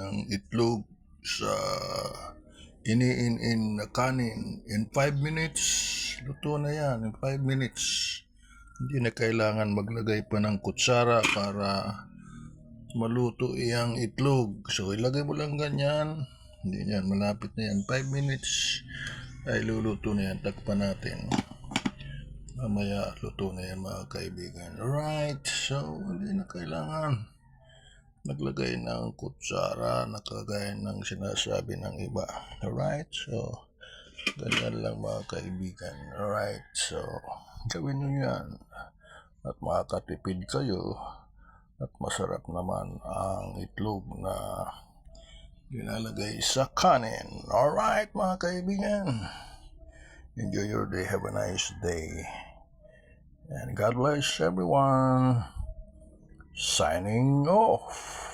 ng itlog sa iniin na kanin. In 5 minutes, luto na yan. In 5 minutes. Hindi na kailangan maglagay pa ng kutsara para maluto iyang itlog. So, ilagay mo lang ganyan. Hindi yan, malapit na yan. 5 minutes ay luluto na yan. Takpan natin. Mamaya, luto na yan mga kaibigan. Alright, so hindi na kailangan naglagay ng kutsara na kagaya ng sinasabi ng iba. Alright, so ganyan lang mga kaibigan. Alright, so gawin nyo yan at makakatipid kayo at masarap naman ang itlog na ginalagay sa kanin. Alright mga kaibigan, enjoy your day, have a nice day, and God bless everyone. Signing off.